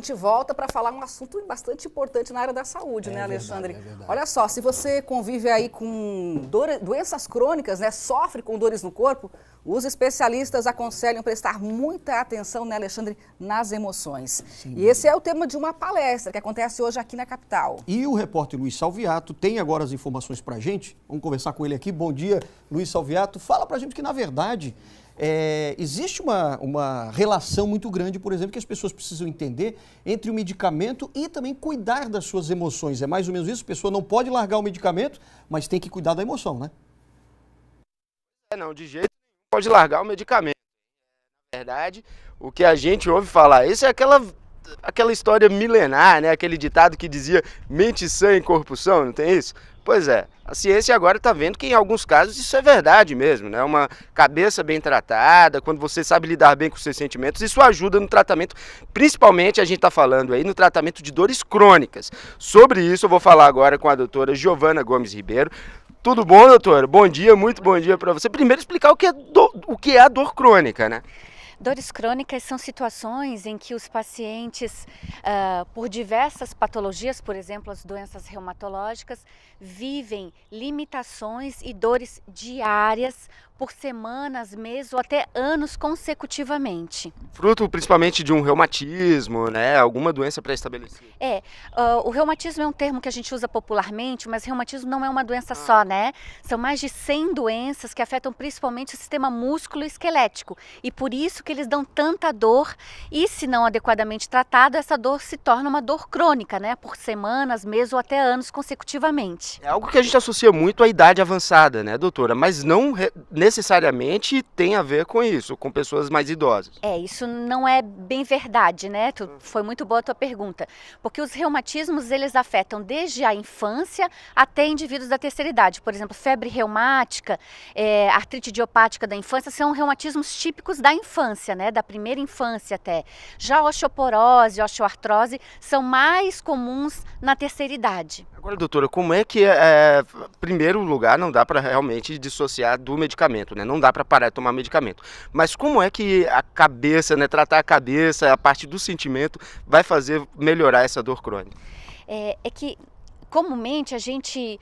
A gente volta para falar um assunto bastante importante na área da saúde, né, Alexandre? Olha só, se você convive aí com doenças crônicas, né, sofre com dores no corpo, os especialistas aconselham prestar muita atenção, né, Alexandre, nas emoções. Sim. E esse é o tema de uma palestra que acontece hoje aqui na capital. E o repórter Luiz Salviato tem agora as informações para a gente. Vamos conversar com ele aqui. Bom dia, Luiz Salviato. Fala para a gente que, na verdade, existe uma relação muito grande, por exemplo, que as pessoas precisam entender entre o medicamento e também cuidar das suas emoções. É mais ou menos isso? A pessoa não pode largar o medicamento, mas tem que cuidar da emoção, né? Não, de jeito nenhum pode largar o medicamento. Na verdade, o que a gente ouve falar, isso é aquela história milenar, né? Aquele ditado que dizia mente sã em corpo são, não tem isso? Pois é, a ciência agora está vendo que em alguns casos isso é verdade mesmo, né? Uma cabeça bem tratada, quando você sabe lidar bem com os seus sentimentos, isso ajuda no tratamento, principalmente a gente está falando aí no tratamento de dores crônicas. Sobre isso eu vou falar agora com a doutora Giovana Gomes Ribeiro. Tudo bom, doutora? Bom dia, muito bom dia para você. Primeiro explicar o que é a dor crônica, né? Dores crônicas são situações em que os pacientes, por diversas patologias, por exemplo, as doenças reumatológicas, vivem limitações e dores diárias por semanas, meses ou até anos consecutivamente. Fruto principalmente de um reumatismo, né? Alguma doença pré-estabelecida. O reumatismo é um termo que a gente usa popularmente, mas reumatismo não é uma doença só, né? São mais de 100 doenças que afetam principalmente o sistema músculo-esquelético e por isso que eles dão tanta dor e, se não adequadamente tratado, essa dor se torna uma dor crônica, né? Por semanas, meses ou até anos consecutivamente. É algo que a gente associa muito à idade avançada, né, doutora? Mas não necessariamente tem a ver com isso, com pessoas mais idosas. Isso não é bem verdade, né? Foi muito boa a tua pergunta. Porque os reumatismos, eles afetam desde a infância até indivíduos da terceira idade. Por exemplo, febre reumática, artrite idiopática da infância, são reumatismos típicos da infância, né? Da primeira infância até. Já osteoporose, osteoartrose são mais comuns na terceira idade. Agora, doutora, como é que, primeiro lugar, não dá para realmente dissociar do medicamento, né? Não dá para parar de tomar medicamento. Mas como é que a cabeça, né? Tratar a cabeça, a parte do sentimento, vai fazer melhorar essa dor crônica? Que comumente a gente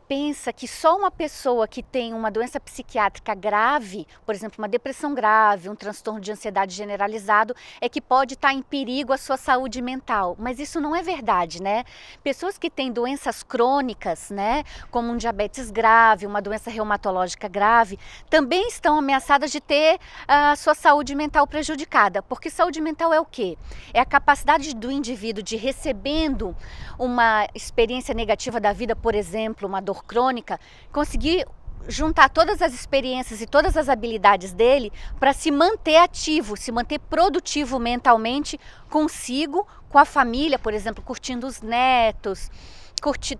pensa que só uma pessoa que tem uma doença psiquiátrica grave, por exemplo, uma depressão grave, um transtorno de ansiedade generalizado, é que pode estar em perigo a sua saúde mental. Mas isso não é verdade, né? Pessoas que têm doenças crônicas, né, como um diabetes grave, uma doença reumatológica grave, também estão ameaçadas de ter a sua saúde mental prejudicada. Porque saúde mental é o quê? É a capacidade do indivíduo de, recebendo uma experiência negativa da vida, por exemplo, uma dor crônica, conseguir juntar todas as experiências e todas as habilidades dele para se manter ativo, se manter produtivo mentalmente consigo, com a família, por exemplo, curtindo os netos,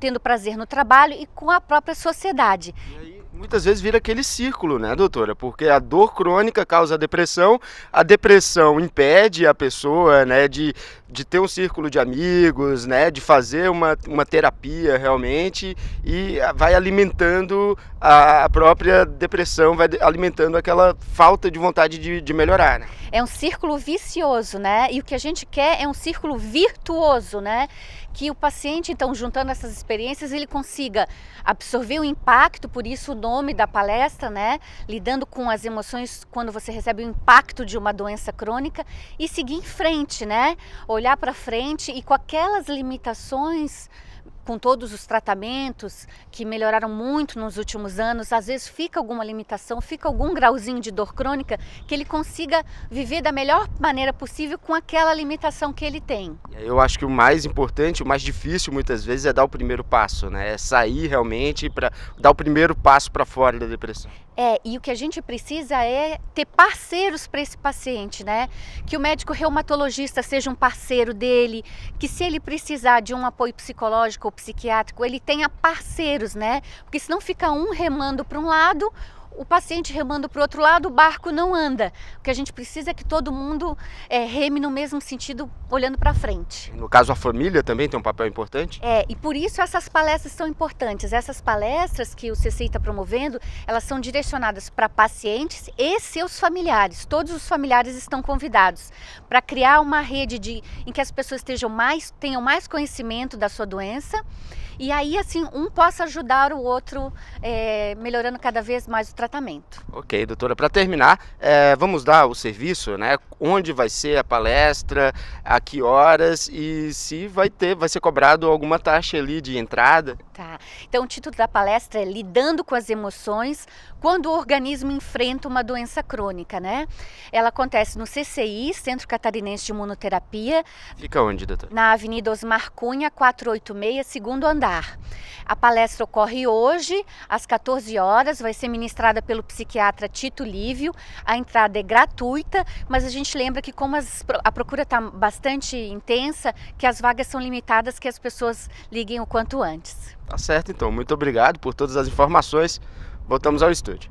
tendo prazer no trabalho e com a própria sociedade. E aí, muitas vezes vira aquele círculo, né, doutora? Porque a dor crônica causa a depressão impede a pessoa, né, de ter um círculo de amigos, né, de fazer uma terapia realmente e vai alimentando a própria depressão, vai alimentando aquela falta de vontade de melhorar, né? É um círculo vicioso, né? E o que a gente quer é um círculo virtuoso, né? Que o paciente, então, juntando essas experiências, ele consiga absorver o impacto, por isso o nome da palestra, né? Lidando com as emoções quando você recebe o impacto de uma doença crônica e seguir em frente, né? Olhar para frente e com aquelas limitações, com todos os tratamentos que melhoraram muito nos últimos anos, às vezes fica alguma limitação, fica algum grauzinho de dor crônica que ele consiga viver da melhor maneira possível com aquela limitação que ele tem. Eu acho que o mais importante, o mais difícil muitas vezes é dar o primeiro passo, né? É sair realmente para dar o primeiro passo para fora da depressão. E o que a gente precisa é ter parceiros para esse paciente, né? Que o médico reumatologista seja um parceiro dele, que se ele precisar de um apoio psicológico ou psiquiátrico, ele tenha parceiros, né? Porque senão fica um remando para um lado, o paciente remando para o outro lado, o barco não anda. O que a gente precisa é que todo mundo reme no mesmo sentido, olhando para frente. No caso, a família também tem um papel importante? E por isso essas palestras são importantes. Essas palestras que o CCI está promovendo, elas são direcionadas para pacientes e seus familiares. Todos os familiares estão convidados para criar uma rede em que as pessoas tenham mais conhecimento da sua doença. E aí, assim, um possa ajudar o outro, melhorando cada vez mais o tratamento. Ok, doutora. Para terminar, vamos dar o serviço, né? Onde vai ser a palestra, a que horas e se vai ser cobrado alguma taxa ali de entrada? Tá. Então, o título da palestra é Lidando com as Emoções quando o organismo enfrenta uma doença crônica, né? Ela acontece no CCI, Centro Catarinense de Imunoterapia. Fica onde, doutora? Na Avenida Osmar Cunha, 486, segundo andar. A palestra ocorre hoje, às 14 horas, vai ser ministrada pelo psiquiatra Tito Lívio. A entrada é gratuita, mas a gente lembra que como a procura está bastante intensa, que as vagas são limitadas, que as pessoas liguem o quanto antes. Tá certo, então. Muito obrigado por todas as informações. Voltamos ao estúdio.